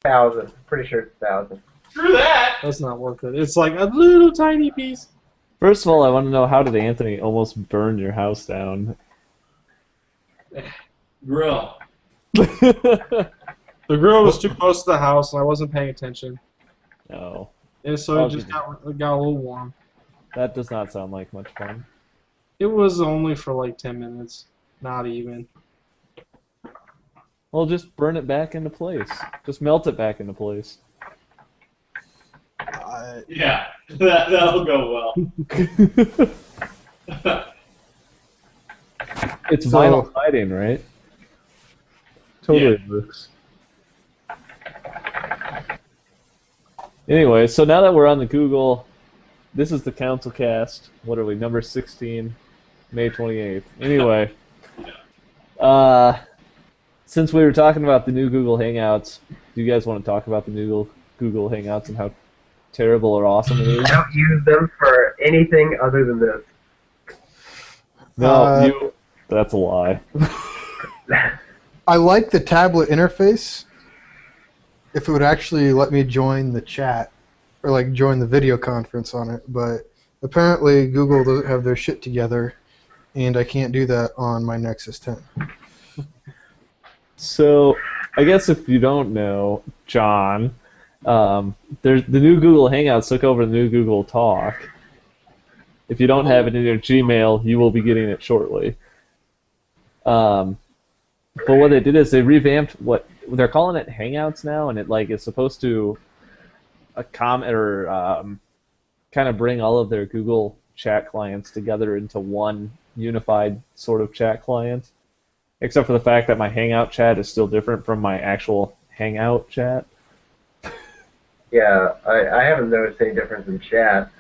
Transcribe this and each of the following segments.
1,000. Pretty sure it's 1,000. Screw that! That's not worth it. It's like a little tiny piece. First of all, I want to know, how did Anthony almost burn your house down? Grill. The grill was too close to the house, and I wasn't paying attention. No. And so it just got a little warm. That does not sound like much fun. It was only for like 10 minutes. Not even. Well, just burn it back into place. Just melt it back into place. Yeah, that'll go well. It's vinyl siding, right? Totally works. Anyway, so now that we're on the Google, this is the CouncilCast. What are we, number 16, May 28th. Anyway, since we were talking about the new Google Hangouts, do you guys want to talk about the new Google Hangouts and how terrible or awesome it is? I don't use them for anything other than this. No, that's a lie. I like the tablet interface. If it would actually let me join the chat, or like join the video conference on it, but apparently Google doesn't have their shit together, and I can't do that on my Nexus 10. So, I guess if you don't know, John, there's the new Google Hangouts took over the new Google Talk. If you don't have it in your Gmail, you will be getting it shortly. But what they did is they revamped what they're calling it Hangouts now, and it like is supposed to kind of bring all of their Google chat clients together into one unified sort of chat client. Except for the fact that my Hangout chat is still different from my actual Hangout chat. Yeah, I haven't noticed any difference in chat.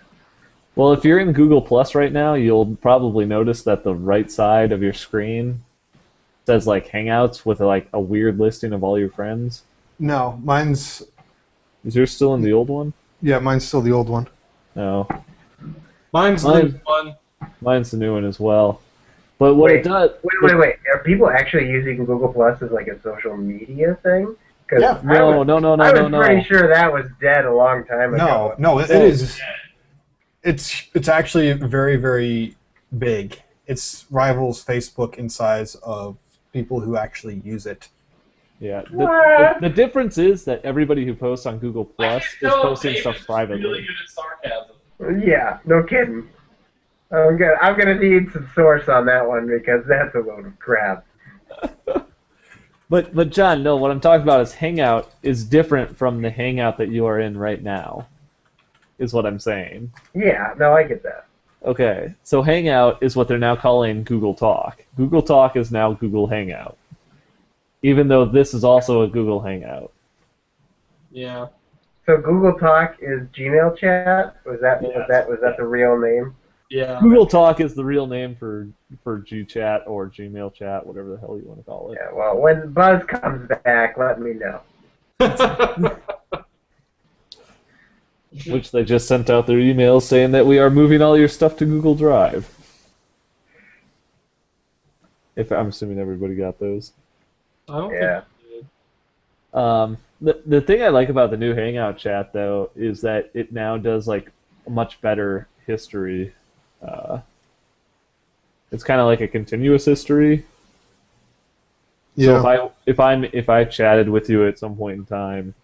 Well, if you're in Google Plus right now, you'll probably notice that the right side of your screen says like Hangouts with like a weird listing of all your friends. No, mine's... Is yours still in the old one? Yeah, mine's still the old one. No. Mine's the new one. Mine's the new one as well. But what it does... Wait. Are people actually using Google Plus as like a social media thing? Yeah. No. I was pretty sure that was dead a long time ago. No, it is. It's actually very, very big. It rivals Facebook in size of people who actually use it. Yeah. The difference is that everybody who posts on Google Plus is posting stuff privately. Really good at sarcasm. Yeah, no kidding. I'm gonna need some source on that one because that's a load of crap. But John, no, what I'm talking about is Hangout is different from the Hangout that you are in right now, is what I'm saying. Yeah, no, I get that. Okay, so Hangout is what they're now calling Google Talk. Google Talk is now Google Hangout, even though this is also a Google Hangout. Yeah. So Google Talk is Gmail chat? Was that the real name? Yeah. Google Talk is the real name for GChat or Gmail Chat, whatever the hell you want to call it. Yeah, well, when Buzz comes back, let me know. Which they just sent out their emails saying that we are moving all your stuff to Google Drive. If I'm assuming everybody got those. I don't think I did. The thing I like about the new Hangout chat though is that it now does like a much better history. It's kind of like a continuous history. Yeah. So if I chatted with you at some point in time,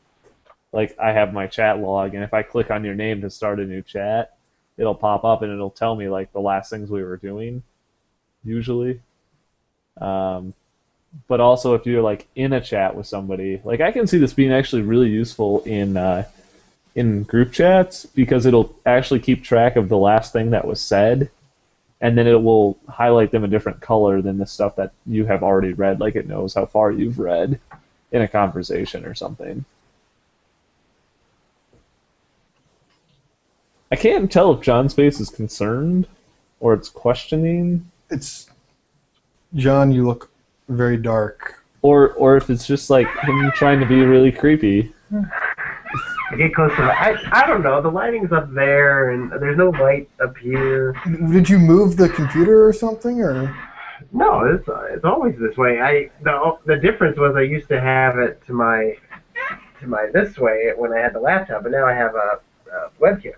like I have my chat log, and if I click on your name to start a new chat, it'll pop up and it'll tell me like the last things we were doing, usually. But also if you're like in a chat with somebody, like I can see this being actually really useful in group chats because it'll actually keep track of the last thing that was said, and then it will highlight them a different color than the stuff that you have already read, like it knows how far you've read in a conversation or something. I can't tell if John's face is concerned or it's questioning. It's... John, you look very dark. Or if it's just like him trying to be really creepy. I get close to I don't know, the lighting's up there and there's no light up here. Did you move the computer or something, or? No, it's always this way. The difference was I used to have it to to my this way when I had the laptop, but now I have a webcam.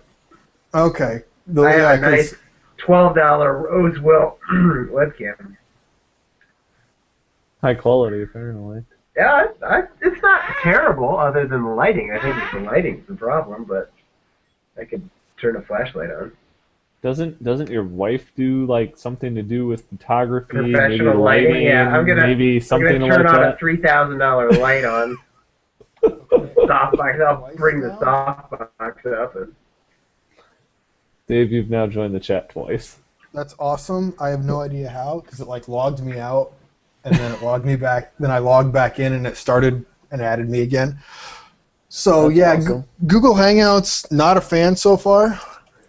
Okay. I have a 'cause- nice $12 Rosewill webcam. High quality, apparently. Yeah, it's not terrible other than the lighting. I think the lighting's the problem, but I could turn a flashlight on. Doesn't your wife do like something to do with photography, maybe Professional lighting, lighting, yeah. maybe I'm something gonna turn like on that? a $3,000 light on. Softbox. I'll bring the softbox up. And Dave, you've now joined the chat twice. That's awesome. I have no idea how, because it like logged me out, and then it logged me back. Then I logged back in, and it started and added me again. So That's yeah, awesome. Google Hangouts, not a fan so far,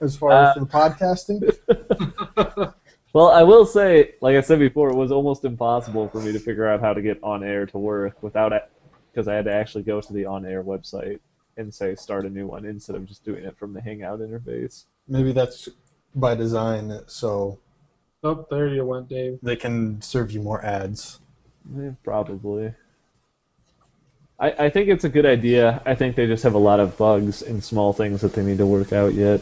as far as for the podcasting. Well, I will say, like I said before, it was almost impossible for me to figure out how to get on air to work without it, because I had to actually go to the on air website and say start a new one instead of just doing it from the Hangout interface. Maybe that's by design, so Oh, there you went, Dave. they can serve you more ads. Probably. I think it's a good idea. I think they just have a lot of bugs and small things that they need to work out yet.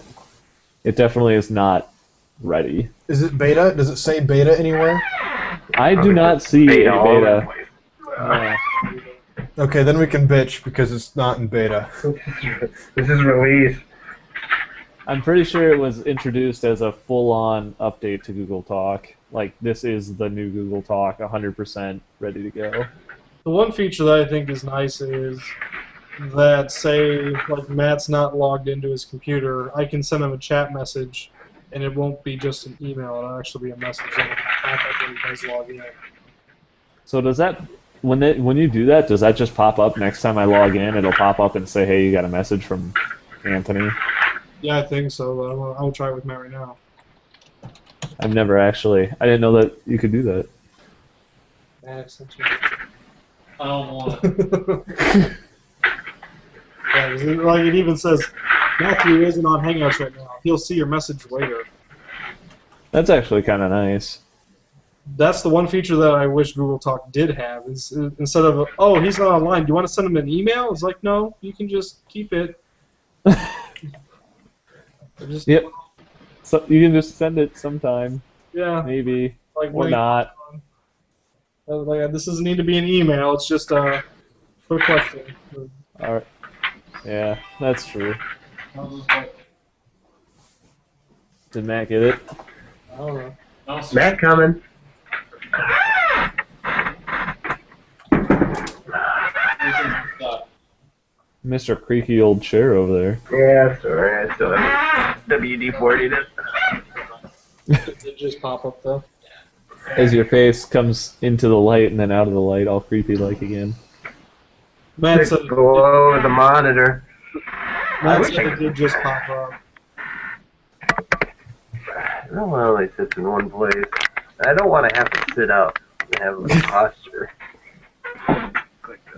It definitely is not ready. Is it beta? Does it say beta anywhere? I do not see a all over the beta. place. Yeah. Okay, then we can bitch because it's not in beta. This is release. I'm pretty sure it was introduced as a full-on update to Google Talk. Like, this is the new Google Talk, 100% ready to go. The one feature that I think is nice is that, say, like Matt's not logged into his computer, I can send him a chat message, and it won't be just an email. It'll actually be a message that will pop up when he does log in. So does that, when you do that, does that just pop up next time I log in? It'll pop up and say, hey, you got a message from Anthony. Yeah, I think so. I'll try it with Matt right now. I've never actually, I didn't know that you could do that. Matt, since I don't want it. Yeah, 'cause like it even says, Matthew isn't on Hangouts right now. He'll see your message later. That's actually kind of nice. That's the one feature that I wish Google Talk did have. Is instead of, oh, he's not online, do you want to send him an email? It's like, no, you can just keep it. Just, Yep. So you can just send it sometime, Yeah. maybe, Like, or not. Like, this doesn't need to be an email. It's just a quick question. All right. Yeah, that's true. I'll just like, Did Matt get it? I don't know. no, sir. Matt coming. Mr. Creaky old chair over there. Yeah, sorry. I still have WD-40 it. It just pop up though. As your face comes into the light and then out of the light, all creepy like again. Matt It's said, below the monitor. Matt wish said I it did just pop up. It only sits in one place. I don't want to have to sit up and have a posture.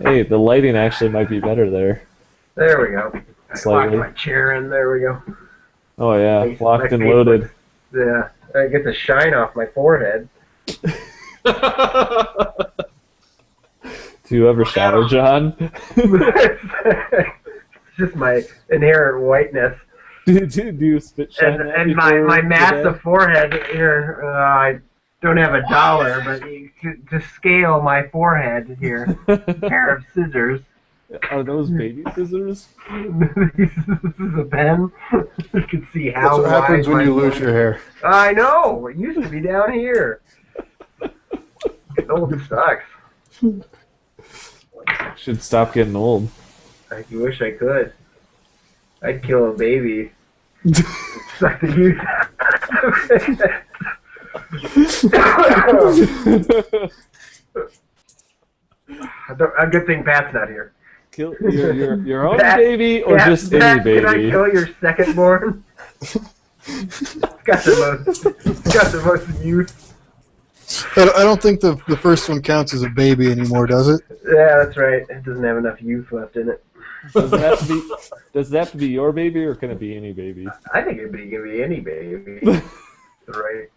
Hey, the lighting actually might be better there. There we go. I Slightly. locked my chair in. There we go. Oh yeah, My locked and face loaded. looks- Yeah, I get the shine off my forehead. Do you ever shower, John? It's just my inherent whiteness. do you spit shine that And my before massive bed? forehead here, I don't have a dollar, but to scale my forehead here, pair of scissors. Are those baby scissors? This is a pen. You can see That's how what happens wide when you my lose your hair. I know. It used to be down here. Getting old sucks. Should stop getting old. I wish I could. I'd kill a baby. Suck the A good thing Pat's not here. Kill your own Pat- baby or Pat- just Pat, any baby? Can I kill your second born? It's got the most youth. I don't think the first one counts as a baby anymore, does it? Yeah, that's right. It doesn't have enough youth left in it. Does it have to be your baby or can it be any baby? I think it'd be any baby. Right.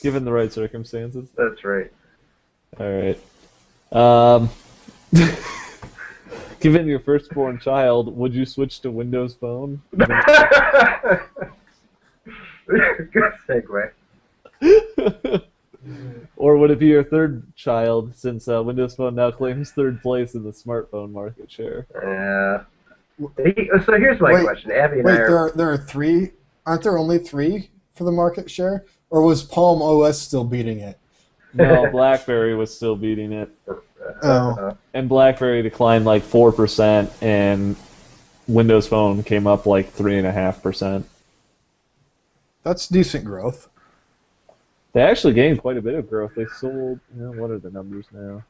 Given the right circumstances. That's right. All right. Um, given your firstborn child, would you switch to Windows Phone? Good segue. Or would it be your third child, since Windows Phone now claims third place in the smartphone market share? Yeah. So here's my question. Abby and I Wait, are... there are three. Aren't there only three for the market share? Or was Palm OS still beating it? No, BlackBerry was still beating it. Oh. And BlackBerry declined like 4%, and Windows Phone came up like 3.5%. That's decent growth. They actually gained quite a bit of growth. They sold, what are the numbers now?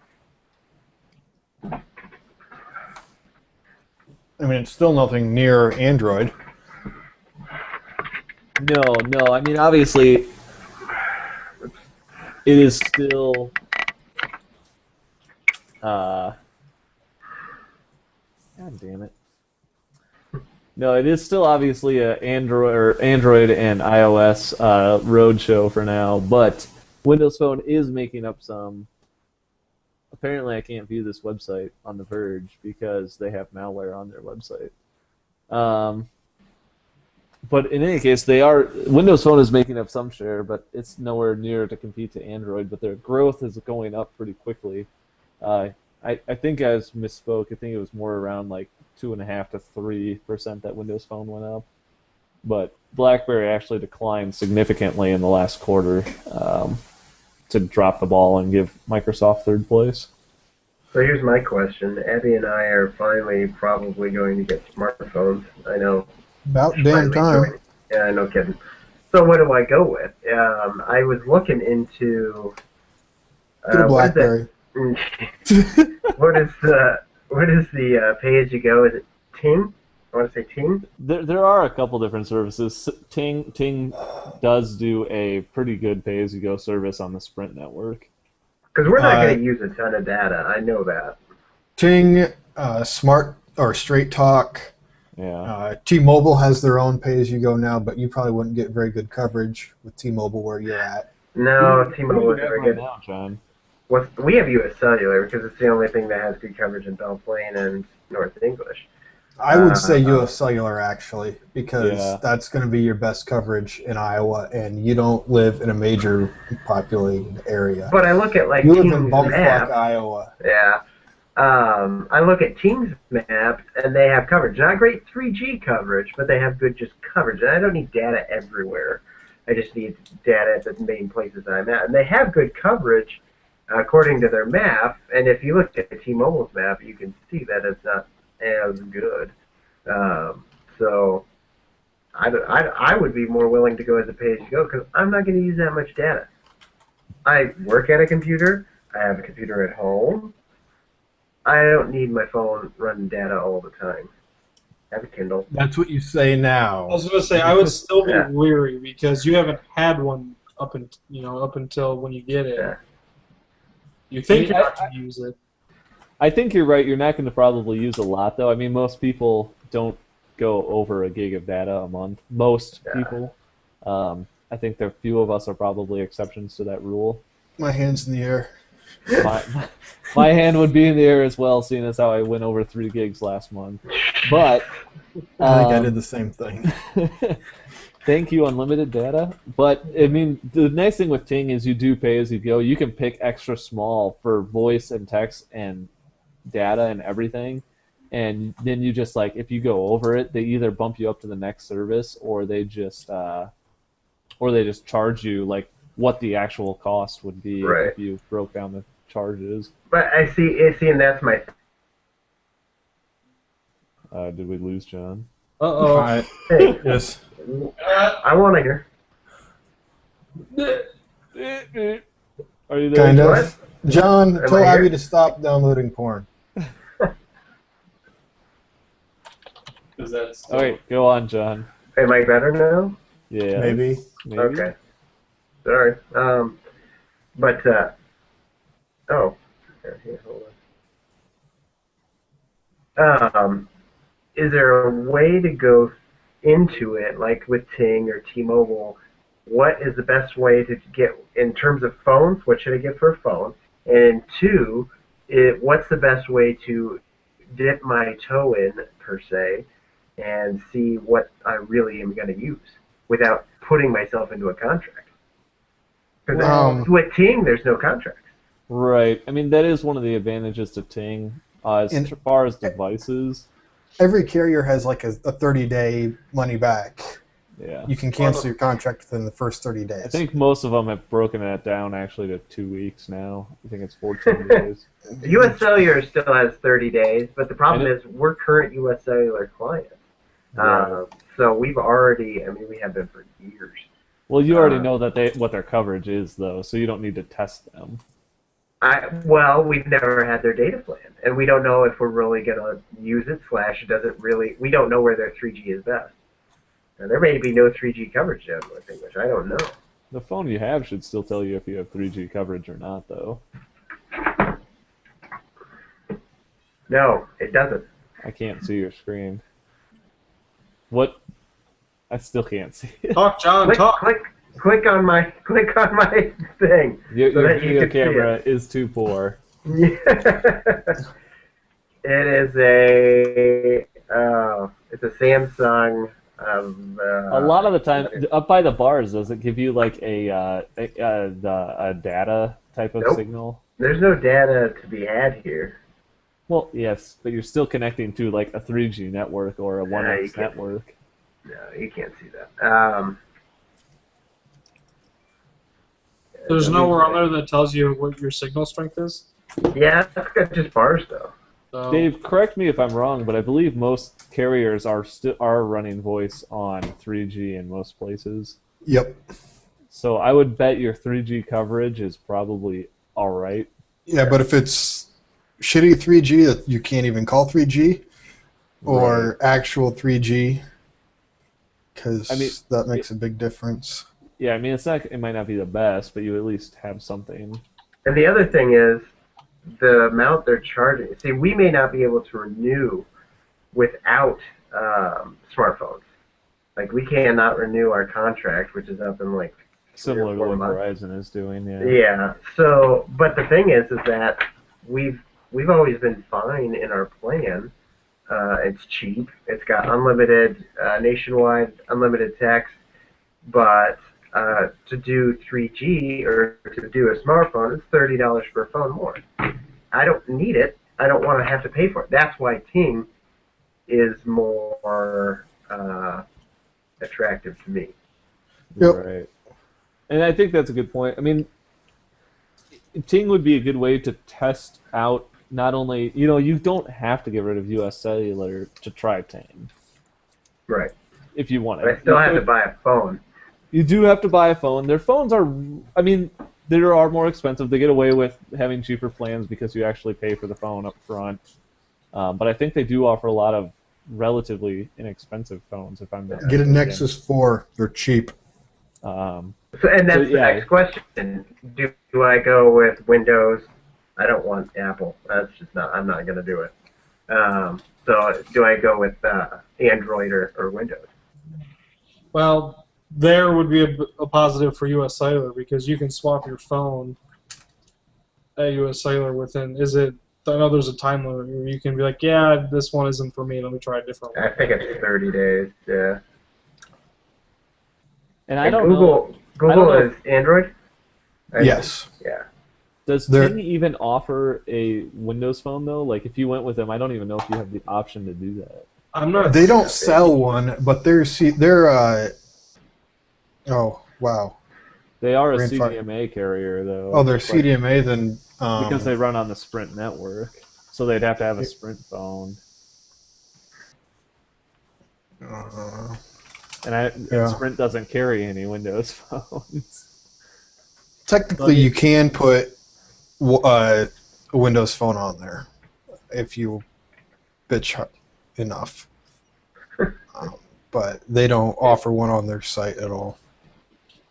I mean, it's still nothing near Android. No. I mean, obviously, it is still. God damn it. No, it is still obviously a Android and iOS roadshow for now, but Windows Phone is making up some. Apparently, I can't view this website on The Verge because they have malware on their website. But in any case, Windows Phone is making up some share, but it's nowhere near to compete to Android. But their growth is going up pretty quickly. I think I misspoke. I think it was more around like 2.5 to 3% that Windows Phone went up. But BlackBerry actually declined significantly in the last quarter to drop the ball and give Microsoft third place. So here's my question. Abby and I are finally probably going to get smartphones. I know. About damn time. Yeah, no kidding. So what do I go with? I was looking into... Get a BlackBerry. What is the pay-as-you-go? Is it Ting? I want to say Ting? There are a couple different services. Ting does do a pretty good pay-as-you-go service on the Sprint network. Because we're not going to use a ton of data. I know that. Ting, Smart or Straight Talk. Yeah. T-Mobile has their own pay-as-you-go now, but you probably wouldn't get very good coverage with T-Mobile where you're at. No, T-Mobile is very good. Now, John? We have U.S. Cellular because it's the only thing that has good coverage in Belle Plaine and North English. I would say U.S. Cellular, actually, because Yeah. that's going to be your best coverage in Iowa, and you don't live in a major populated area. But I look at like You live in Teams bumfuck Map. Iowa. Yeah. I look at Teams Map, and they have coverage. Not great 3G coverage, but they have good just coverage. And I don't need data everywhere. I just need data at the main places I'm at. And they have good coverage according to their map. And if you look at T-Mobile's map, you can see that it's not as good. So I would be more willing to go as a pay-as-you-go because I'm not going to use that much data. I work at a computer. I have a computer at home. I don't need my phone running data all the time. I have a Kindle. That's what you say now. I was going to say I would still be Yeah. weary because you haven't had one up until when you get it. Yeah. You think you're not going to use it. I think you're right. You're not going to probably use a lot, though. I mean, most people don't go over a gig of data a month. Most people. I think there are few of us are probably exceptions to that rule. My hand's in the air. My hand would be in the air as well, seeing as how I went over 3 gigs last month. But I think I did the same thing. thank you, unlimited data. But I mean, the nice thing with Ting is you do pay as you go. You can pick extra small for voice and text and data and everything, and then you just like if you go over it, they either bump you up to the next service or they just charge you like what the actual cost would be if you broke down the charges. But I see, and that's my... Did we lose John? Uh-oh. Hey, Yes. I want to hear. Are you there? Kind of. What? John, Am tell I Abby here? to stop downloading porn. All right, go on, John. Am I better now? Yeah. Maybe. Okay. Sorry. But, oh. Here, hold on. Is there a way to go into it, like with Ting or T-Mobile? What is the best way to get, in terms of phones, what should I get for a phone? And 2, what's the best way to dip my toe in, per se, and see what I really am going to use without putting myself into a contract. Because with Ting, there's no contracts. Right. I mean, that is one of the advantages to Ting. As far as devices, every carrier has like a 30-day money back. Yeah. You can cancel your contract within the first 30 days. I think most of them have broken that down actually to 2 weeks now. I think it's 14 days. U.S. Cellular still has 30 days, but the problem is we're current U.S. Cellular clients. Right. So we've already, I mean, we have been for years. Well, you already know that what their coverage is, though, so you don't need to test them. Well, we've never had their data plan, and we don't know if we're really going to use it, / doesn't really, we don't know where their 3G is best. Now, there may be no 3G coverage down with English, I don't know. The phone you have should still tell you if you have 3G coverage or not, though. No, it doesn't. I can't see your screen. What? I still can't see it. Talk, John, talk. Click on my thing. Your video you camera is too poor. It is a it's a Samsung. A lot of the time, up by the bars, does it give you like a data type of signal? There's no data to be had here. Well, yes, but you're still connecting to like a 3G network or a 1X network. No, you can't see that. There's nowhere on there that tells you what your signal strength is? Yeah, that's got just bars, though. So, Dave, correct me if I'm wrong, but I believe most carriers are running voice on 3G in most places. Yep. So I would bet your 3G coverage is probably all right. Yeah, but if it's shitty 3G that you can't even call 3G, or actual 3G, because that makes a big difference. Yeah, I mean, it might not be the best, but you at least have something. And the other thing is the amount they're charging. See, we may not be able to renew without smartphones. Like, we cannot renew our contract, which is up in like similar to what Verizon is doing. Yeah. Yeah. So, but the thing is that we've always been fine in our plan. It's cheap. It's got unlimited nationwide, unlimited text, but to do 3G or to do a smartphone, it's $30 per phone more. I don't need it. I don't want to have to pay for it. That's why Ting is more attractive to me. Yep. Right. And I think that's a good point. I mean, Ting would be a good way to test out not only, you don't have to get rid of US Cellular to try Ting. Right. If you want it. But I still have to buy a phone. You do have to buy a phone. Their phones are, I mean, they are more expensive. They get away with having cheaper plans because you actually pay for the phone up front. But I think they do offer a lot of relatively inexpensive phones. If I'm Get a Nexus 4. They're cheap. And that's the next question. Do I go with Windows? I don't want Apple. That's just not. I'm not going to do it. So do I go with Android or Windows? well, there would be a positive for US Cellular because you can swap your phone at US Cellular within. I know there's a time limit where you can be like, yeah, this one isn't for me. Let me try a different one. I think it's 30 days. Yeah. And I don't know. Google is Android? Yes. Yeah. Does Ting even offer a Windows phone though? Like if you went with them, I don't even know if you have the option to do that. I'm not. They don't sell one, but they're oh wow. They are a CDMA carrier though. Oh, they're CDMA then. Because they run on the Sprint network, so they'd have to have a Sprint phone. And Sprint doesn't carry any Windows phones. Technically, you can put a Windows phone on there if you bitch enough. But they don't offer one on their site at all.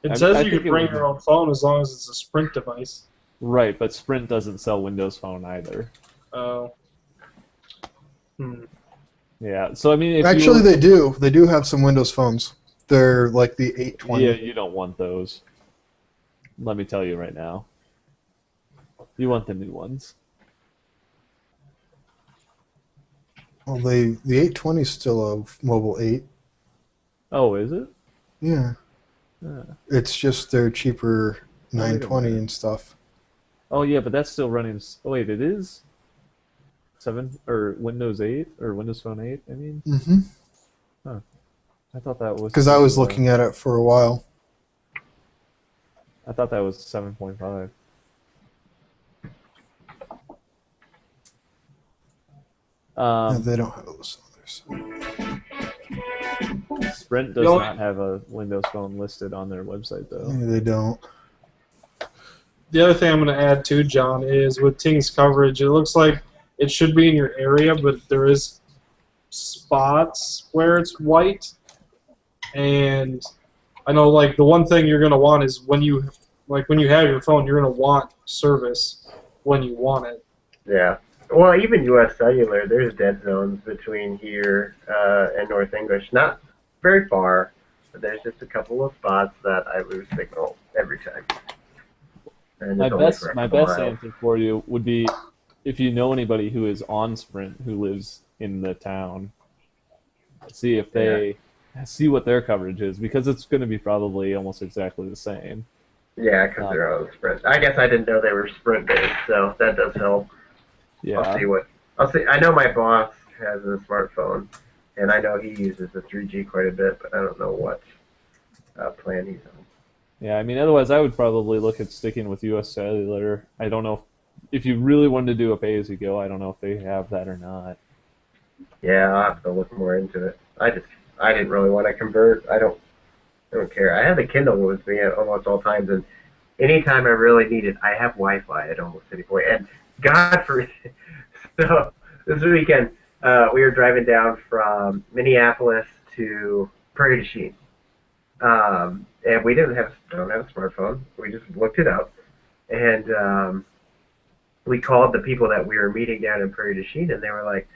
It says you can bring your own phone as long as it's a Sprint device. Right, but Sprint doesn't sell Windows Phone either. Oh. Yeah, so I mean, if actually they do. They do have some Windows phones. They're like the 820. Yeah, you don't want those. Let me tell you right now. You want the new ones. Well, the 820 is still a mobile 8. Oh, is it? Yeah. It's just their cheaper Oh, wait a 920 minute. and stuff. Oh yeah, but that's still running. Oh wait, it is 7 or Windows 8 or Windows Phone 8. I mean, Mm-hmm. I thought that was. Because I was looking at it for a while. I thought that was 7.5. No, they don't have those others. Sprint does not have a Windows Phone listed on their website though. Yeah, they don't. The other thing I'm going to add too, John, is with Ting's coverage, it looks like it should be in your area, but there is spots where it's white. And I know, like, the one thing you're going to want is when you have your phone, you're going to want service when you want it. Yeah. Well, even U.S. Cellular, there's dead zones between here and North English. Not very far, but there's just a couple of spots that I lose signal every time. And My it's only best for a my couple best miles. answer for you would be if you know anybody who is on Sprint who lives in the town. See if they see what their coverage is because it's going to be probably almost exactly the same. Yeah, because they're on Sprint. I guess I didn't know they were Sprint based, so that does help. Yeah. I'll see. I know my boss has a smartphone, and I know he uses the 3G quite a bit, but I don't know what plan he's on. Yeah, I mean, otherwise I would probably look at sticking with U.S. Cellular. I don't know if you really wanted to do a pay-as-you-go. I don't know if they have that or not. Yeah, I'll have to look more into it. I didn't really want to convert. I don't care. I have the Kindle with me at almost all times, and anytime I really need it, I have Wi-Fi at almost any point. And God forbid, so this weekend we were driving down from Minneapolis to Prairie du Chien. And we don't have a smartphone. We just looked it up, and we called the people that we were meeting down in Prairie du Chien, and they were like,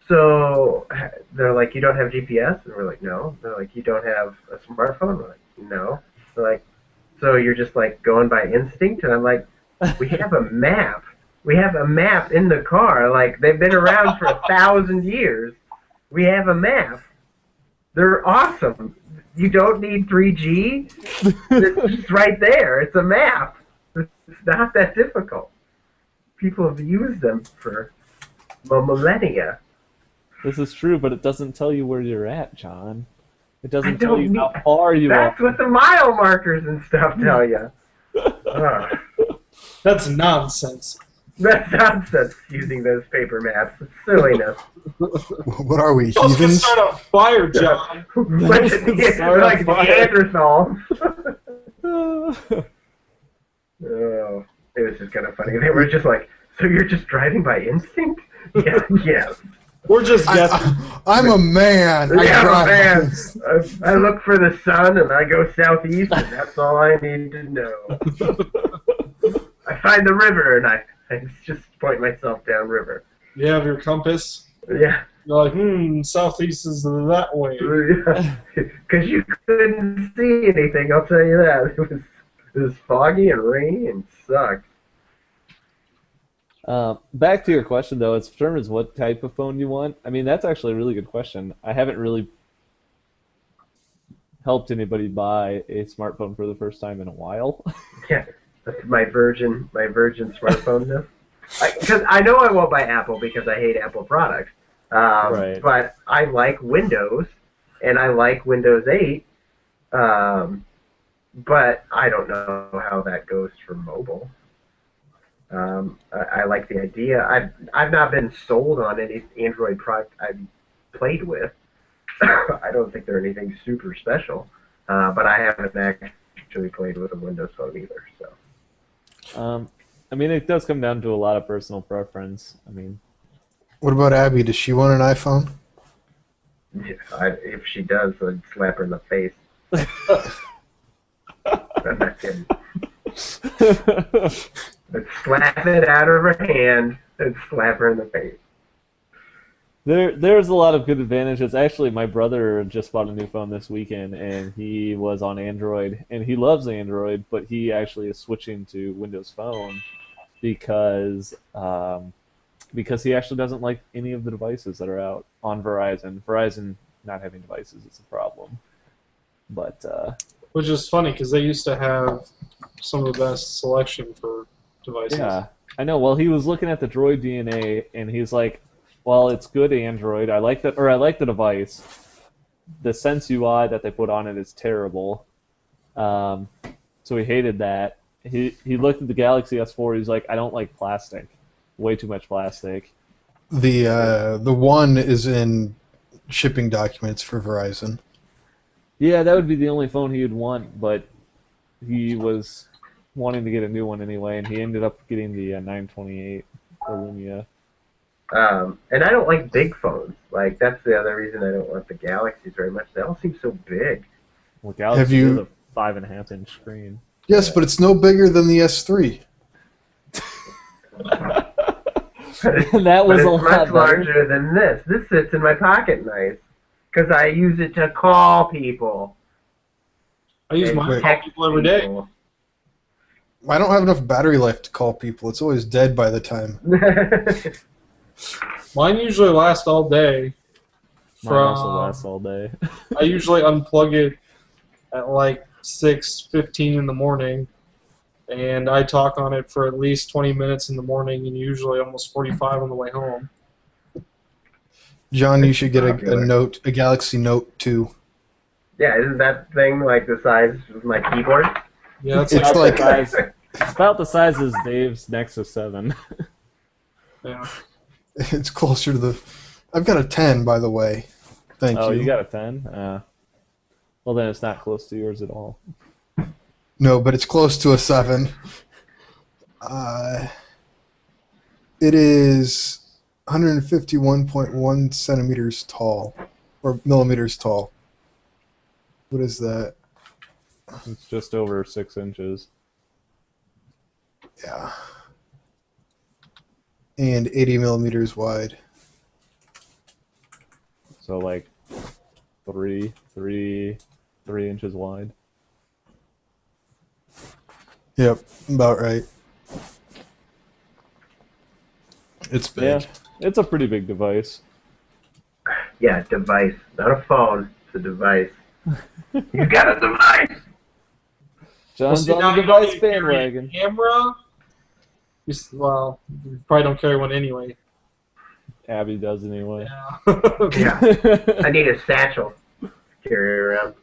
"So," they're like, "You don't have GPS?" And we're like, "No." They're like, "You don't have a smartphone?" We're like, "No." They're like, "So you're just like going by instinct?" And I'm like, "We have a map. We have a map in the car. Like they've been around for 1,000 years. We have a map. They're awesome. You don't need 3G. It's just right there. It's a map. It's not that difficult. People have used them for millennia. This is true, but it doesn't tell you where you're at, John. It I doesn't tell don't you need. how far you That's are. what the mile markers and stuff tell you. That's nonsense. That's nonsense using those paper maps. It's silliness. What are we, Let's get heathens? started on fire, John. Like Neanderthals. Oh, it was just kind of funny. They were just like, "So you're just driving by instinct?" Yeah, yes. We're just guessing. I'm a man. I Yeah, drive. man. I look for the sun and I go southeast, and that's all I need to know. I find the river and I just point myself downriver. You have your compass. Yeah. You're like, southeast is that way. Because you couldn't see anything, I'll tell you that. It was foggy and rainy and sucked. Back to your question, though, as far as what type of phone you want, I mean, that's actually a really good question. I haven't really helped anybody buy a smartphone for the first time in a while. Yeah, that's my virgin smartphone now. Because I know I won't buy Apple because I hate Apple products. Right. But I like Windows, and I like Windows 8. But I don't know how that goes for mobile. I like the idea. I've not been sold on any Android product I've played with. I don't think they're anything super special, but I haven't actually played with a Windows phone either. So. I mean, it does come down to a lot of personal preference. I mean, What about Abby? Does she want an iPhone? Yeah, if she does, I'd slap her in the face. I'm not kidding. I'd slap it out of her hand and slap her in the face. there's a lot of good advantages. Actually, my brother just bought a new phone this weekend, and he was on Android, and he loves Android, but he actually is switching to Windows Phone because because he actually doesn't like any of the devices that are out on Verizon. Verizon not having devices is a problem. But Which is funny because they used to have some of the best selection for devices. yeah, I know. Well, he was looking at the Droid DNA, and he's like, "Well, it's good Android. I like that, or I like the device. The Sense UI that they put on it is terrible." So he hated that. He looked at the Galaxy S4. He's like, "I don't like plastic. Way too much plastic." The one is in shipping documents for Verizon. Yeah, that would be the only phone he would want, but he was wanting to get a new one anyway, and he ended up getting the 928 Lumia. And I don't like big phones. Like, that's the other reason I don't want the Galaxies very much. They all seem so big. Well, Galaxy has a 5.5-inch screen. Yes, but it's no bigger than the S3. That was a it's lot much better. larger than this. This sits in my pocket nice. Because I use it to call people. I use and mine to call text people every day. people. I don't have enough battery life to call people. It's always dead by the time. Mine usually lasts all day. Mine also lasts all day. I usually unplug it at like 6:15 in the morning, and I talk on it for at least 20 minutes in the morning, and usually almost 45 on the way home. John, you should get a Galaxy Note 2. Yeah, isn't that thing like the size of my keyboard? Yeah, it's It's like, like It's about the size as Dave's Nexus 7. yeah. it's closer to the. I've got a 10, by the way. Thank Oh, you. you got a 10? Well, then it's not close to yours at all. No, but it's close to a 7. It is 151.1 centimeters tall, or millimeters tall. What is that? It's just over 6 inches. Yeah. And 80 millimeters wide. So like 3 inches wide. Yep, about right. It's big. Yeah, it's a pretty big device. Yeah, device. Not a phone. It's a device. You got a device! John's see, on now the you don't device need to carry a bandwagon. Camera? Well, you probably don't carry one anyway. Abby does anyway. Yeah. Yeah. I need a satchel to carry around.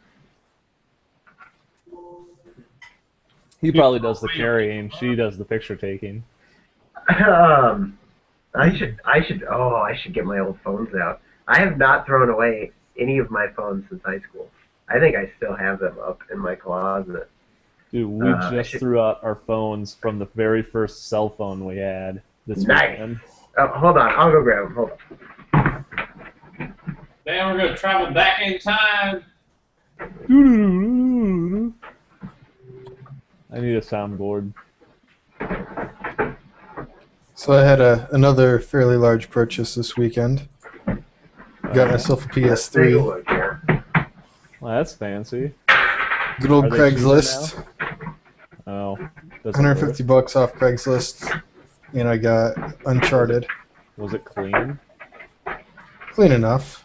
He probably does the carrying. She does the picture taking. I should get my old phones out. I have not thrown away any of my phones since high school. I think I still have them up in my closet. Dude, we just threw out our phones from the very first cell phone we had this Nice. weekend. Oh, hold on, I'll go grab them. Hold on. Then we're gonna travel back in time. I need a soundboard. So I had another fairly large purchase this weekend. Got myself a Take a PS3. look here. Well, that's fancy. Good old Are they cheaper Craigslist. Oh, doesn't 150 bucks off Craigslist. And I got Uncharted. work. Was it clean? Clean enough.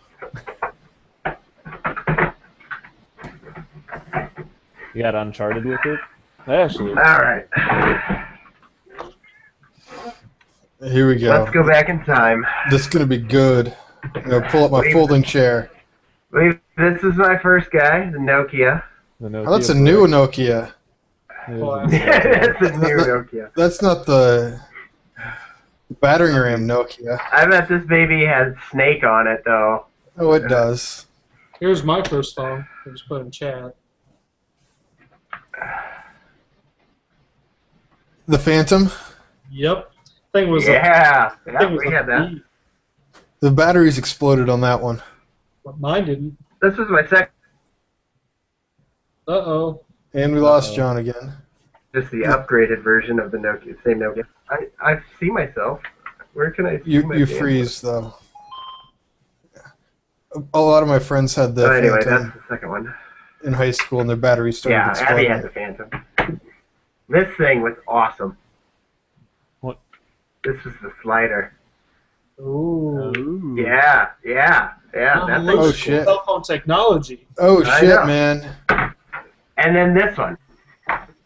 You got Uncharted with it? Actually, All right. Here we go. Let's go back in time. This is going to be good. I'm going to pull up my folding chair. This is my first guy, the Nokia. the Nokia Oh, that's a new Nokia. That's a new Nokia. That's not the battering ram Nokia. I bet this baby has Snake on it, though. Oh, it does. Here's my first phone. I just put it in chat. The Phantom. Yep. Thing was Yeah, thing was we had that. beat. The batteries exploded on that one. But mine didn't. This was my second. Uh-oh. And we lost John again. Just the upgraded version of the Nokia, same Nokia. I see myself. Where can I see You myself? freeze though. A lot of my friends had the Oh, anyway, Phantom that's the second one. in high school, and their batteries started Yeah, Abby exploding. had the Phantom. This thing was awesome. What? This was the slider. Ooh. Yeah. That thing's Oh, shit. Cell phone technology. Oh I shit, know. man. And then this one.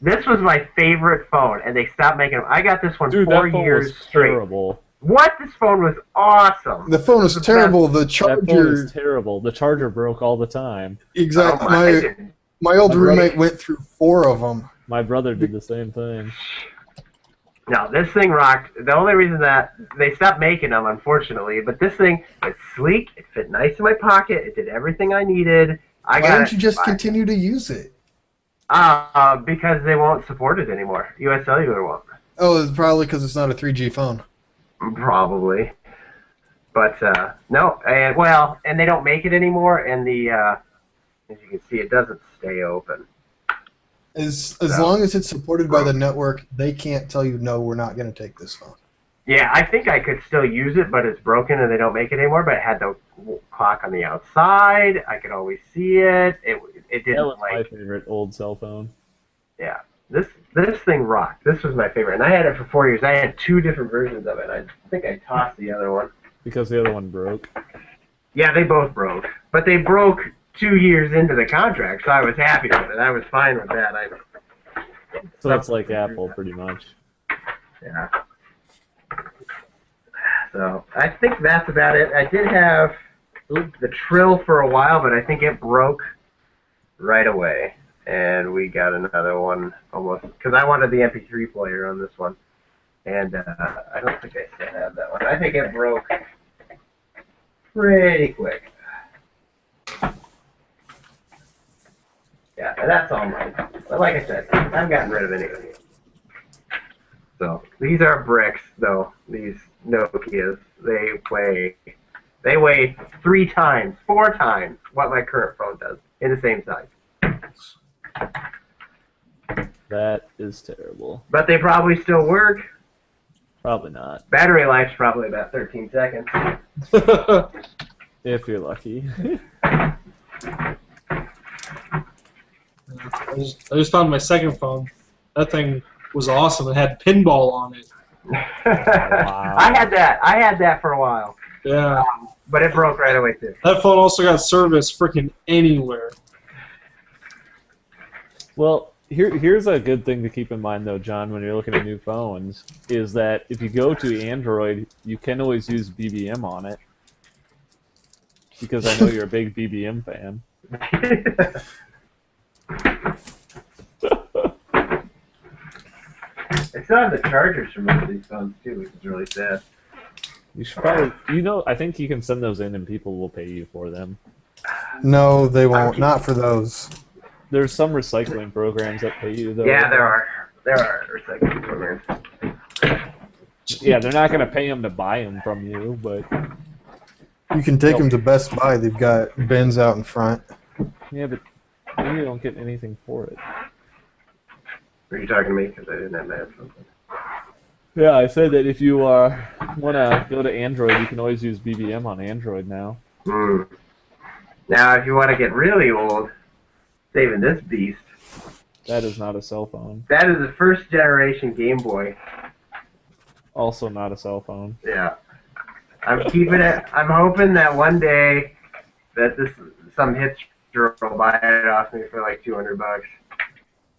This was my favorite phone, and they stopped making them. I got this one Dude, 4 that phone years was straight. terrible. What? This phone was awesome. The phone was It was terrible. The That phone charger. is terrible. The charger broke all the time. Exactly. Oh my. My old My roommate brother- went through 4 of them. My brother did the same thing. No, this thing rocked. The only reason that they stopped making them, unfortunately, but this thing was sleek. It fit nice in my pocket. It did everything I needed. Why didn't you just continue to use it? Because they won't support it anymore. US Cellular won't. Oh, it's probably because it's not a 3G phone. Probably. But, no. And they don't make it anymore, and as you can see, it doesn't stay open. As So. long as it's supported by the network, they can't tell you, no, we're not going to take this phone. Yeah, I think I could still use it, but it's broken and they don't make it anymore. But it had the clock on the outside. I could always see it. It That didn't was my favorite old cell phone. Yeah. This thing rocked. This was my favorite, and I had it for 4 years. I had 2 different versions of it. I think I tossed the other one. Because the other one broke. Yeah, they both broke, but they broke 2 years into the contract, so I was happy with it. I was fine with that. So it's like Apple, pretty much. Yeah. So I think that's about it. I did have the Trill for a while, but I think it broke right away. And we got another one almost, because I wanted the MP3 player on this one. And I don't think I still have that one. I think it broke pretty quick. Yeah, and that's all mine. But like I said, I've gotten rid of any of these. So these are bricks, though. These Nokias, they weigh 3 times, 4 times what my current phone does in the same size. That is terrible. But they probably still work. Probably not. Battery life's probably about 13 seconds. If you're lucky. I just found my second phone. That thing was awesome. It had pinball on it. Wow. I had that for a while. Yeah. But it broke right away, too. That phone also got service freaking anywhere. Well, here's a good thing to keep in mind, though, John, when you're looking at new phones, is that if you go to Android, you can always use BBM on it. Because I know you're a big BBM fan. I still have the chargers for most of these phones, too, which is really sad. You should probably, I think you can send those in and people will pay you for them. No, they won't. Not for those. There's some recycling programs that pay you, though. Yeah, there are. There are recycling programs. Yeah, they're not going to pay them to buy them from you, but... You can take them to Best Buy. They've got bins out in front. Yeah, but then you don't get anything for it. Are you talking to me? Because I didn't have my headphones on. Yeah, I said that if you want to go to Android, you can always use BBM on Android now. Now, if you want to get really old, saving this beast. That is not a cell phone. That is the first generation Game Boy. Also not a cell phone. Yeah. I'm keeping it. I'm hoping that one day that some hipster will buy it off me for like $200.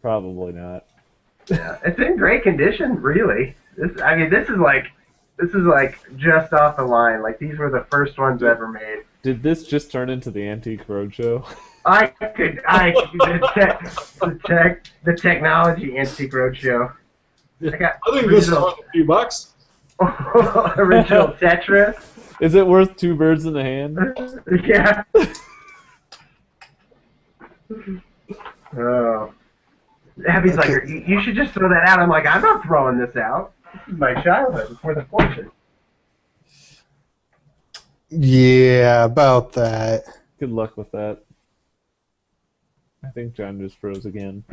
Probably not. Yeah, it's in great condition, really. This is like just off the line. Like these were the first ones ever made. Did this just turn into the Antique Roadshow? The technology Antique Roadshow. I think this is worth a few bucks. Original Tetris. Is it worth 2 birds in the hand? Yeah. Oh. Abby's like, you should just throw that out. I'm like, I'm not throwing this out. This is my childhood. It's worth a fortune. Yeah, about that. Good luck with that. I think John just froze again.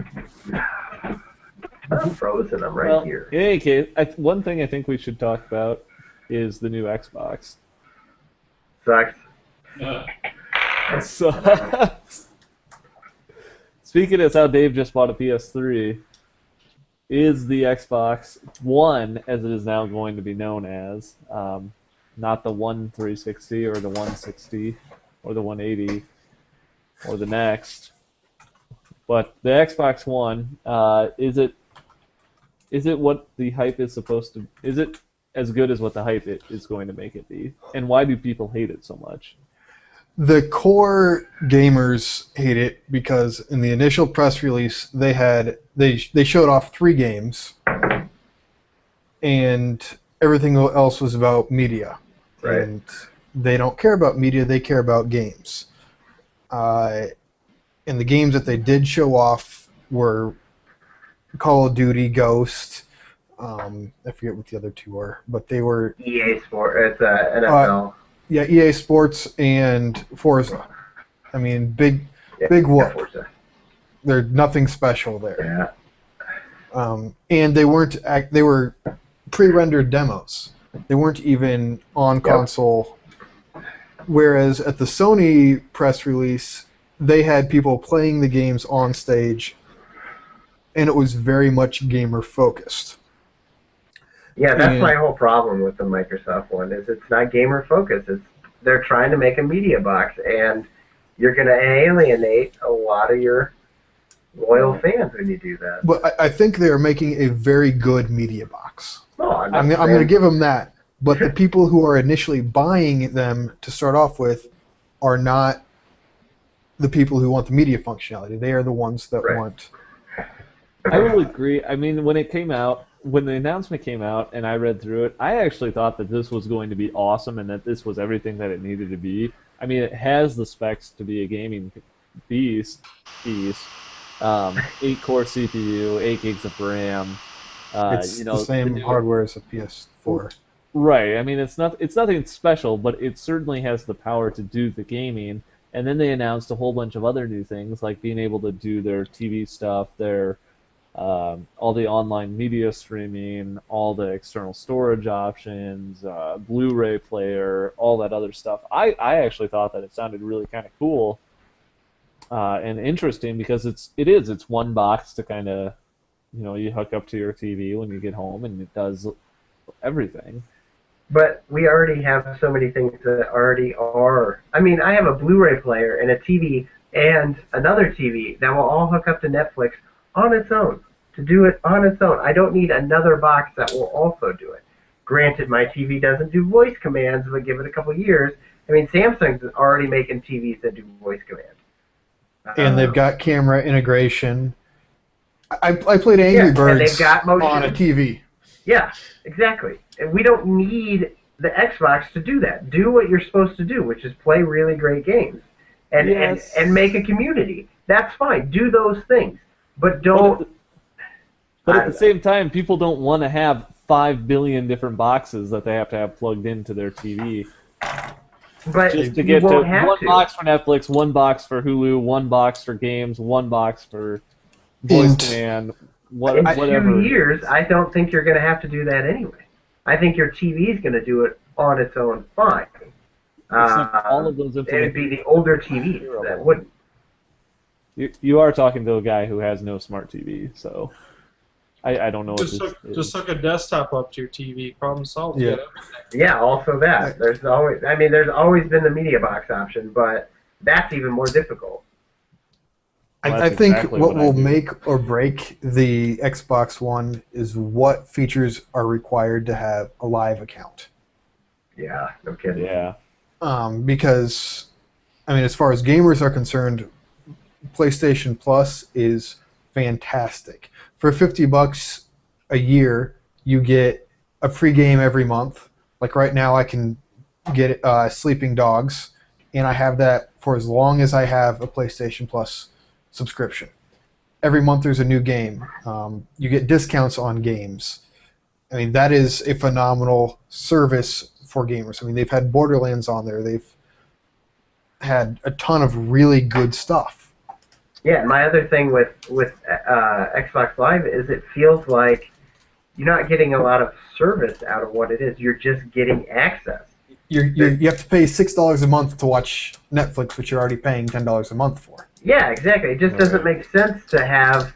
I'm frozen. I'm right here. In any case, one thing I think we should talk about is the new Xbox. Sucks. So, speaking as how Dave just bought a PS3, is the Xbox One, as it is now going to be known as, not the 1 360 or the 160 or the 180 or the next. But the Xbox One, is it what the hype is supposed to? Is it as good as what the hype is going to make it be? And why do people hate it so much? The core gamers hate it because in the initial press release they showed off 3 games, and everything else was about media. Right. And they don't care about media; they care about games. And the games that they did show off were Call of Duty, Ghost. I forget what the other 2 were, but they were EA Sport. It's NFL. Yeah, EA Sports and Forza. I mean, big whoop. Forza. There's nothing special there. Yeah. And they were pre-rendered demos. They weren't even on console. Whereas at the Sony press release, they had people playing the games on stage, and it was very much gamer focused. Yeah, that's my whole problem with the Microsoft one. Is it's not gamer focused. They're trying to make a media box, and you're going to alienate a lot of your loyal fans when you do that. But I think they're making a very good media box. Oh, I'm going to give them that. But the people who are initially buying them to start off with are not the people who want the media functionality. They are the ones that want. I will agree. I mean, when the announcement came out and I read through it, I actually thought that this was going to be awesome and that this was everything that it needed to be. I mean, it has the specs to be a gaming beast. 8-core CPU, 8 gigs of RAM. It's the same hardware as a PS4. Right. I mean, it's nothing special, but it certainly has the power to do the gaming. And then they announced a whole bunch of other new things, like being able to do their TV stuff, their all the online media streaming, all the external storage options, Blu-ray player, all that other stuff. I actually thought that it sounded really kind of cool and interesting because it's one box to kind of, you hook up to your TV when you get home and it does everything. But we already have so many things that already are. I mean, I have a Blu-ray player and a TV and another TV that will all hook up to Netflix on its own, to do it on its own. I don't need another box that will also do it. Granted, my TV doesn't do voice commands, but give it a couple years. I mean, Samsung's already making TVs that do voice commands. And they've got camera integration. I played Angry Birds they've got motion. On a TV. Yeah, exactly. And we don't need the Xbox to do that. Do what you're supposed to do, which is play really great games and make a community. That's fine. Do those things. But don't... But at the same time, people don't want to have 5 billion different boxes that they have to have plugged into their TV. But just to get to one box for Netflix, one box for Hulu, one box for games, one box for voice command, whatever. In 2 years, I don't think you're going to have to do that anyway. I think your TV is going to do it on its own fine. All of those it'd be the older TVs that wouldn't. You are talking to a guy who has no smart TV, so I don't know. Just hook a desktop up to your TV. Problem solved. Yeah. Yeah. Also that there's always been the media box option, but that's even more difficult. I think what will make or break the Xbox One is what features are required to have a live account. Yeah, no kidding. Yeah. Because, I mean, as far as gamers are concerned, PlayStation Plus is fantastic. For $50 a year, you get a free game every month. Like right now, I can get Sleeping Dogs, and I have that for as long as I have a PlayStation Plus subscription. Every month there's a new game. You get discounts on games. I mean, that is a phenomenal service for gamers. I mean, they've had Borderlands on there. They've had a ton of really good stuff. Yeah, my other thing with Xbox Live is it feels like you're not getting a lot of service out of what it is. You're just getting access. You have to pay $6 a month to watch Netflix, which you're already paying $10 a month for. Yeah, exactly. It just doesn't make sense to have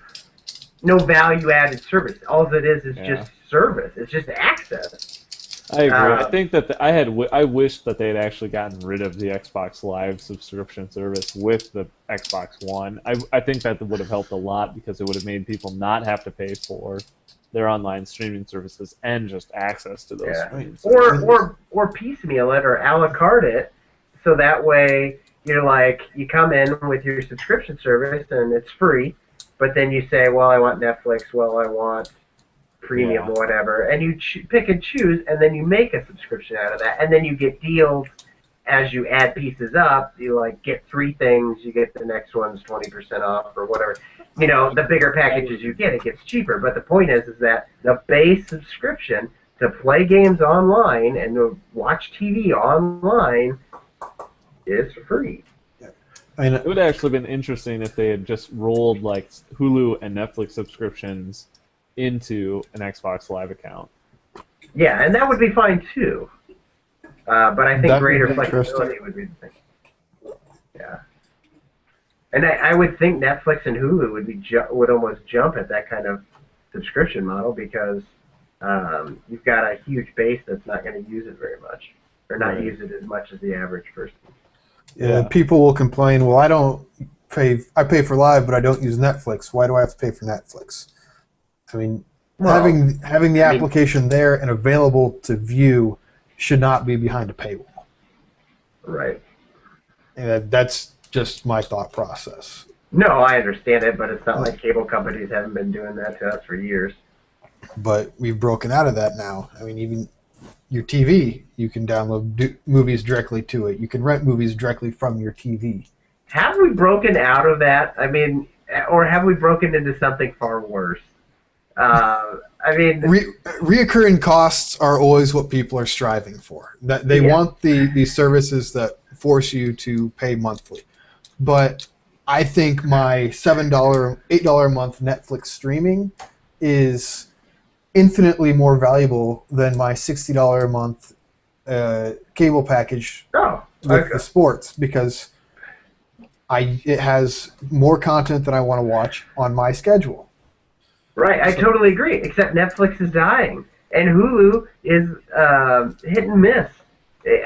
no value-added service. All it is just service. It's just access. I agree. I think that I wish that they had actually gotten rid of the Xbox Live subscription service with the Xbox One. I think that would have helped a lot because it would have made people not have to pay for their online streaming services and just access to those streaming services. Or piecemeal it or a la carte it, so that way you're like, you come in with your subscription service and it's free, but then you say, well, I want Netflix, well, I want premium or whatever, and you pick and choose, and then you make a subscription out of that, and then you get deals as you add pieces up. You like get 3 things, you get the next one's 20% off or whatever. You know, the bigger packages you get, it gets cheaper. But the point is that the base subscription to play games online and to watch TV online is free. It would have actually been interesting if they had just rolled like Hulu and Netflix subscriptions into an Xbox Live account. Yeah, and that would be fine too. But I think greater flexibility would be the thing. Yeah. And I would think Netflix and Hulu would almost jump at that kind of subscription model because you've got a huge base that's not going to use it very much, or not use it as much as the average person. Yeah, people will complain, well, I pay for Live, but I don't use Netflix. Why do I have to pay for Netflix? I mean, having the application there and available to view should not be behind a paywall. Right. And that's just my thought process. No, I understand it, but it's not like cable companies haven't been doing that to us for years. But we've broken out of that now. I mean, even your TV, you can download movies directly to it. You can rent movies directly from your TV. Have we broken out of that? I mean, or have we broken into something far worse? I mean, reoccurring costs are always what people are striving for. That they want the services that force you to pay monthly. But I think my $7, $8 a month Netflix streaming is infinitely more valuable than my $60 a month cable package with the sports, because it has more content that I want to watch on my schedule. Right, I totally agree, except Netflix is dying, and Hulu is hit and miss.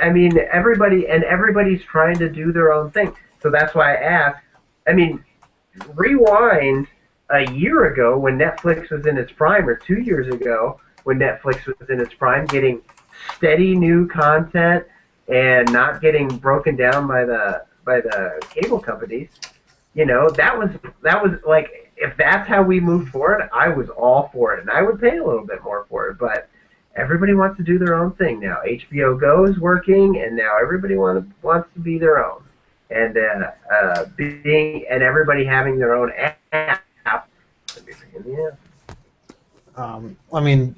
I mean, everybody's trying to do their own thing. So that's why I asked. I mean, rewind a year ago when Netflix was in its prime, or 2 years ago when Netflix was in its prime, getting steady new content and not getting broken down by the cable companies. You know, that was like, if that's how we moved forward, I was all for it, and I would pay a little bit more for it. But everybody wants to do their own thing now. HBO Go is working, and now everybody wants to be their own, and everybody having their own app. I mean,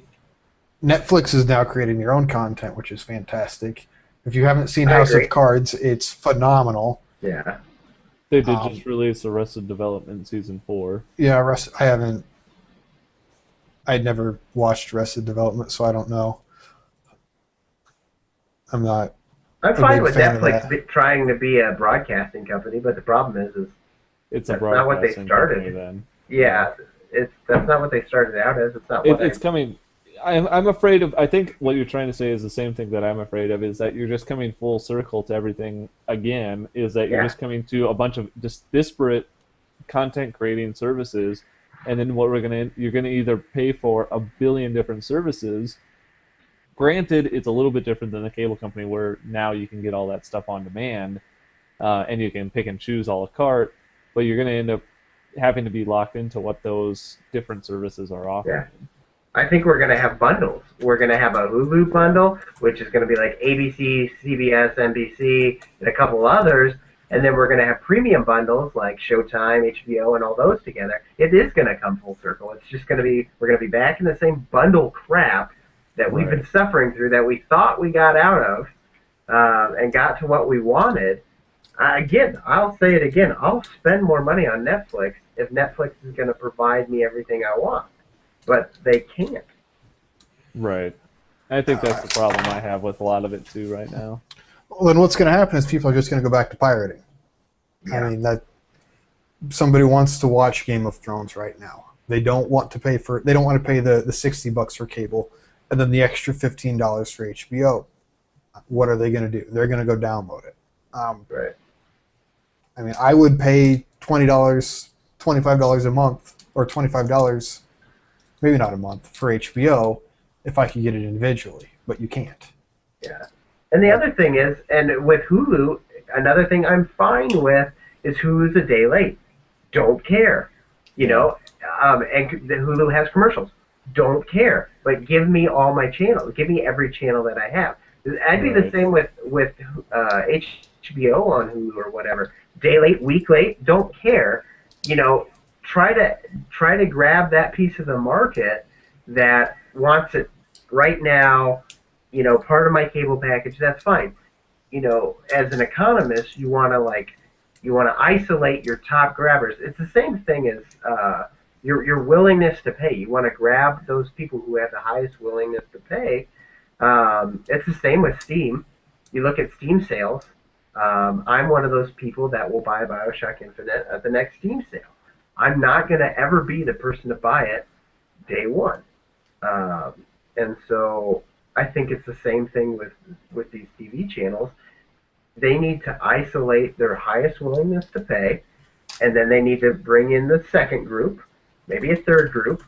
Netflix is now creating their own content, which is fantastic. If you haven't seen House of Cards, it's phenomenal. Yeah. They did just release Arrested Development Season 4. Yeah, I haven't. I'd never watched Arrested Development, so I don't know. I'm fine with Netflix trying to be a broadcasting company, but the problem is it's that's not what they started. Then. Yeah, that's not what they started out as. It's not what it's coming. I'm afraid of. I think what you're trying to say is the same thing that I'm afraid of. Is that you're just coming full circle to everything again. Is that you're just coming to a bunch of just disparate content creating services, and then you're gonna either pay for a billion different services. Granted, it's a little bit different than the cable company, where now you can get all that stuff on demand, and you can pick and choose a la carte. But you're gonna end up having to be locked into what those different services are offering. Yeah. I think we're going to have bundles. We're going to have a Hulu bundle, which is going to be like ABC, CBS, NBC, and a couple others. And then we're going to have premium bundles like Showtime, HBO, and all those together. It is going to come full circle. It's just going to be, we're going to be back in the same bundle crap that we've been suffering through, that we thought we got out of and got to what we wanted. Again, I'll say it again. I'll spend more money on Netflix if Netflix is going to provide me everything I want. But they can't. Right. I think that's the problem I have with a lot of it too right now. Well, then what's going to happen is people are just going to go back to pirating. Yeah. I mean, that somebody wants to watch Game of Thrones right now. They don't want to pay the $60 for cable. and then the extra $15 for HBO. What are they going to do? They're going to go download it. Right. I mean, I would pay $20, $25 a month, or $25, maybe not a month, for HBO if I could get it individually, but you can't. Yeah. And the other thing is, and with Hulu, another thing I'm fine with is Hulu's a day late. Don't care. You know, and the Hulu has commercials. Don't care. But give me all my channels. Give me every channel that I have. I'd be the same with HBO on Hulu or whatever. Day late, week late, don't care. You know, try to grab that piece of the market that wants it right now. You know, part of my cable package. That's fine. You know, as an economist, you want to isolate your top grabbers. It's the same thing as your willingness to pay. You want to grab those people who have the highest willingness to pay. It's the same with Steam. You look at Steam sales. I'm one of those people that will buy BioShock Infinite at the next Steam sale. I'm not going to ever be the person to buy it day one. And so I think it's the same thing with these TV channels. They need to isolate their highest willingness to pay, and then they need to bring in the second group, maybe a third group.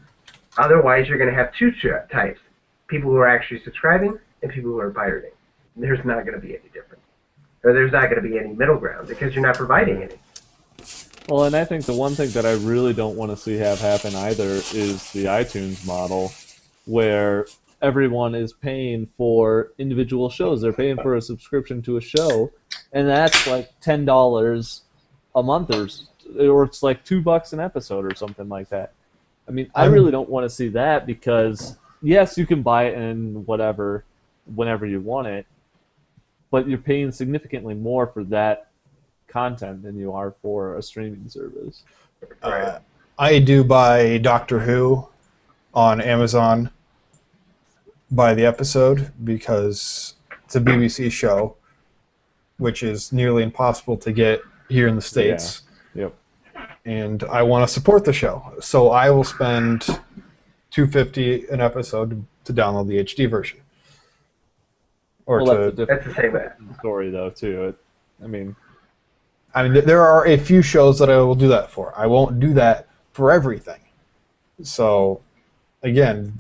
Otherwise, you're going to have two types: people who are actually subscribing and people who are pirating. There's not going to be any difference. Or there's not going to be any middle ground because you're not providing any. Well, and I think the one thing that I really don't want to see have happen either is the iTunes model, where everyone is paying for individual shows. They're paying for a subscription to a show, and that's like $10 a month, or it's like $2 an episode or something like that. I mean, I really don't want to see that because, yes, you can buy it in whatever, whenever you want it, but you're paying significantly more for that content than you are for a streaming service. I do buy Doctor Who on Amazon by the episode because it's a BBC show, which is nearly impossible to get here in the States. Yeah. Yep. And I want to support the show, so I will spend $2.50 an episode to download the HD version. Or well, that's the same story though too. I mean, there are a few shows that I will do that for. I won't do that for everything. So, again,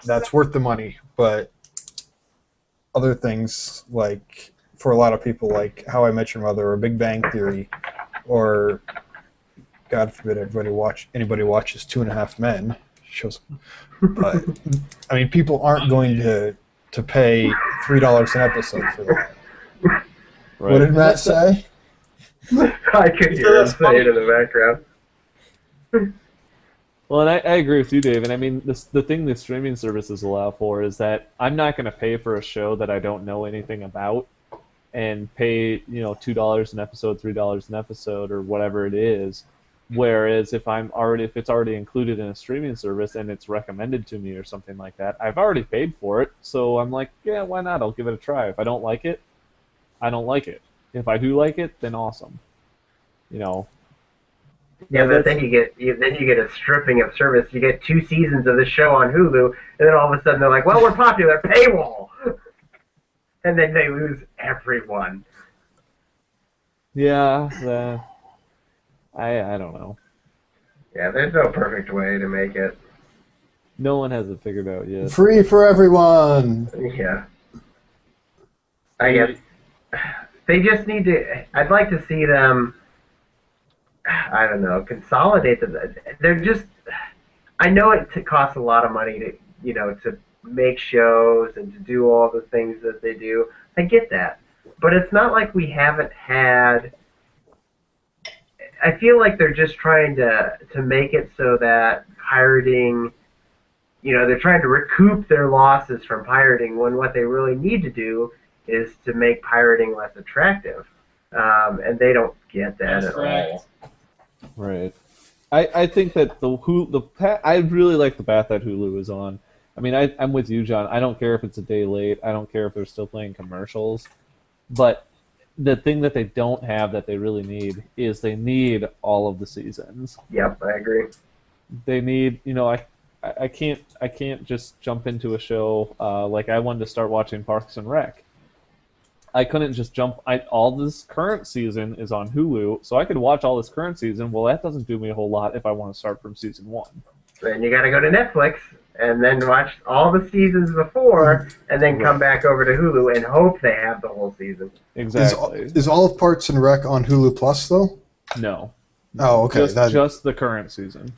that's worth the money. But other things, like for a lot of people, like How I Met Your Mother or Big Bang Theory, or God forbid anybody watches 2.5 Men shows. But I mean, people aren't going to pay $3 an episode for that. Right. What did Matt say? I could hear him say it in the background. Well, and I agree with you, Dave. And I mean, the thing that streaming services allow for is that I'm not going to pay for a show that I don't know anything about and pay, $2 an episode, $3 an episode, or whatever it is. Whereas if it's already included in a streaming service and it's recommended to me or something like that, I've already paid for it. So I'm like, yeah, why not? I'll give it a try. If I don't like it, I don't like it. If I do like it, then awesome. Yeah, but then you get a stripping of service. You get 2 seasons of the show on Hulu, and then all of a sudden they're like, "Well, we're popular, paywall," and then they lose everyone. Yeah, I don't know. Yeah, there's no perfect way to make it. No one has it figured out yet. Free for everyone. Yeah. I guess they just need to. I'd like to see them. I don't know. Consolidate them. They're just. I know it costs a lot of money to make shows and to do all the things that they do. I get that, but it's not like we haven't had. I feel like they're just trying to make it so that pirating. They're trying to recoup their losses from pirating when what they really need to do is to make pirating less attractive, and they don't get that at all. Right. I think that I really like the path that Hulu is on. I mean, I'm with you, John. I don't care if it's a day late. I don't care if they're still playing commercials. But the thing that they don't have that they really need is they need all of the seasons. Yep, I agree. They need, I can't just jump into a show like I wanted to start watching Parks and Rec. I couldn't just jump. All this current season is on Hulu, so I could watch all this current season. Well, that doesn't do me a whole lot if I want to start from season 1. Then you got to go to Netflix and then watch all the seasons before, and then come back over to Hulu and hope they have the whole season. Exactly. Is all of Parks and Rec on Hulu Plus though? No. Oh, okay. Just the current season.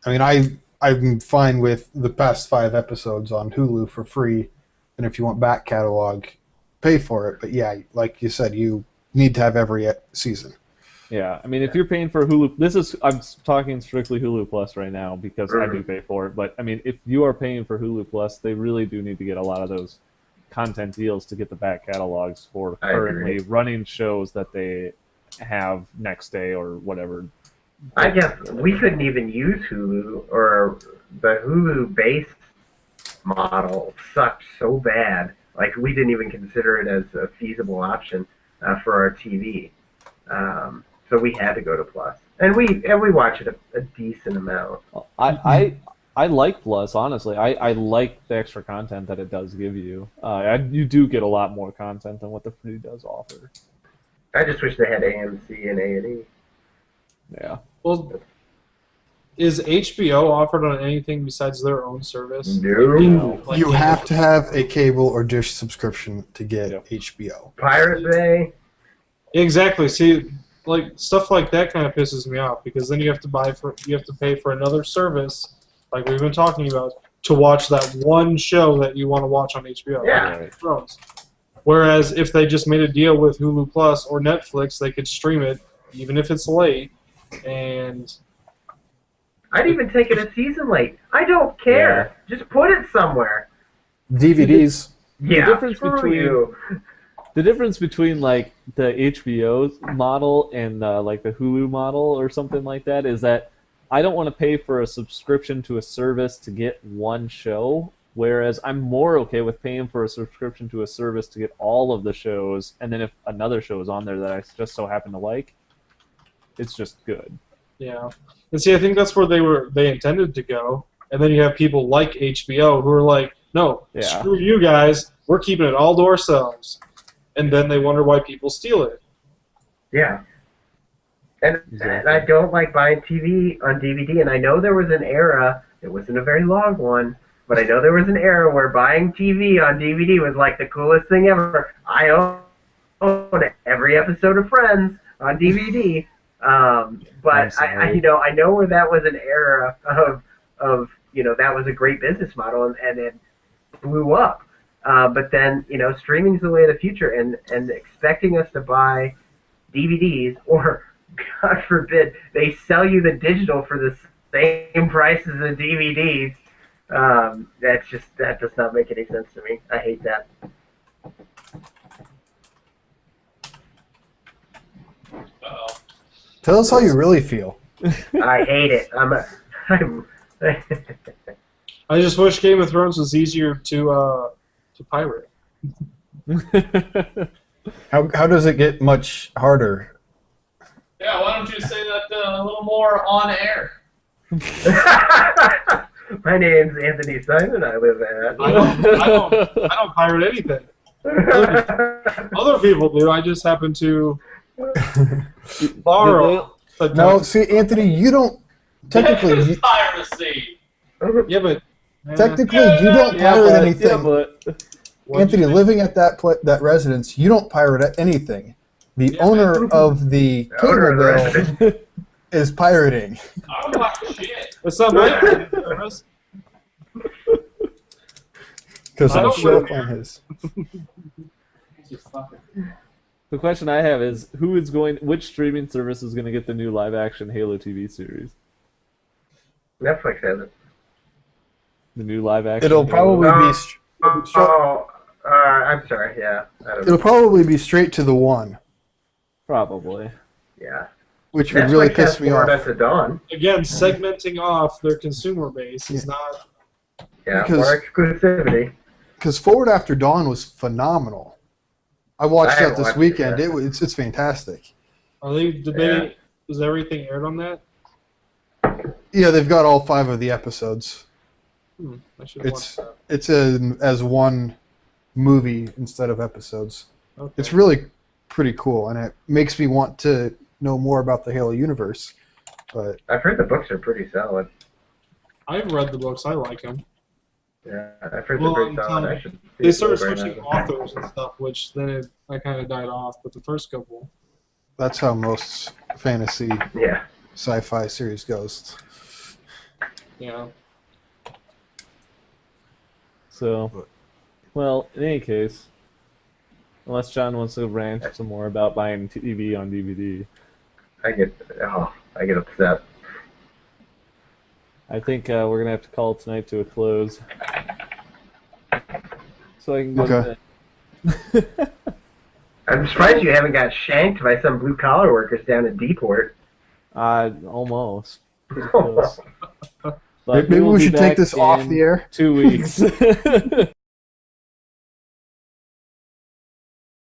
I mean, I'm fine with the past 5 episodes on Hulu for free, and if you want back catalog, pay for it. But yeah, like you said, you need to have every season. Yeah, I mean, if you're paying for Hulu, I'm talking strictly Hulu Plus right now because I do pay for it. But I mean, if you are paying for Hulu Plus, they really do need to get a lot of those content deals to get the back catalogs for currently running shows that they have next day or whatever. I guess we couldn't even use Hulu, or the Hulu-based model sucked so bad. Like, we didn't even consider it as a feasible option for our TV. So we had to go to Plus, and we watch it a decent amount. I like Plus, honestly. I like the extra content that it does give you. You do get a lot more content than what the free does offer. I just wish they had AMC and A&E. Yeah. Well, is HBO offered on anything besides their own service? No. Like You have to have a cable or dish subscription to get HBO. Pirate Bay. Exactly. See, like stuff like that kind of pisses me off because then you have to pay for another service, like we've been talking about, to watch that one show that you want to watch on HBO. Yeah. Like Thrones. Whereas if they just made a deal with Hulu Plus or Netflix, they could stream it even if it's late. And I'd even take it a season late. I don't care. Just put it somewhere. DVDs. Yeah. The difference between like the HBO model and like the Hulu model or something like that is that I don't want to pay for a subscription to a service to get one show, whereas I'm more okay with paying for a subscription to a service to get all of the shows, and then if another show is on there that I just so happen to like, it's just good. yeah, and see, I think that's where they intended to go, and then you have people like HBO who are like, no, screw you guys, we're keeping it all to ourselves. And then they wonder why people steal it. Yeah. And I don't like buying TV on DVD, and I know there was an era, it wasn't a very long one, but I know there was an era where buying TV on DVD was like the coolest thing ever. I own every episode of Friends on DVD, but I know where that was an era of that was a great business model, and it blew up. But then, streaming's the way of the future, and expecting us to buy DVDs, or, God forbid, they sell you the digital for the same price as the DVDs, that does not make any sense to me. I hate that. Uh-oh. Tell us how you really feel. I hate it. I just wish Game of Thrones was easier to pirate. How does it get much harder? Yeah, why don't you say that a little more on air? My name's Anthony Simon. I live at. I don't pirate anything. Other people do. I just happen to borrow. No, see, Anthony, you don't technically. Piracy. Yeah, but technically, you don't pirate anything. Yeah, but Anthony, living at that residence, you don't pirate anything. The owner of the cable bill is pirating. I don't watch shit. it's not my service. Because I I'll don't show really- up on his. the question I have is, which streaming service is going to get the new live-action Halo TV series? Netflix has it. The new live-action. It'll probably be. I'm sorry. Yeah, I don't know. It'll probably be straight to the one, Probably. Yeah. which would really Netflix piss has me Forward off. Unto Dawn. Again, segmenting off their consumer base is not. Yeah, Because- more exclusivity. Because Forward After Dawn was phenomenal. I watched I that haven't this watched it weekend. yet. It's fantastic. Are they? Did they? Is everything aired on that? Yeah, they've got all 5 of the episodes. I should watch It's that. it's as one movie instead of episodes. Okay. It's really pretty cool, and it makes me want to know more about the Halo universe. But I've heard the books are pretty solid. I've read the books. I like them. Yeah, I've heard Well, they're pretty solid. I should see They a started book right switching now. authors and stuff, which then I kind of died off. But the first couple, that's how most fantasy Yeah. sci-fi series goes. yeah. So, well, in any case, unless John wants to rant some more about buying TV on DVD, I get upset. I think we're gonna have to call tonight to a close. So I can go to bed. I'm surprised you haven't got shanked by some blue collar workers down in Deport. Almost. Pretty close. But Maybe will we be should take back this off in the air. 2 weeks.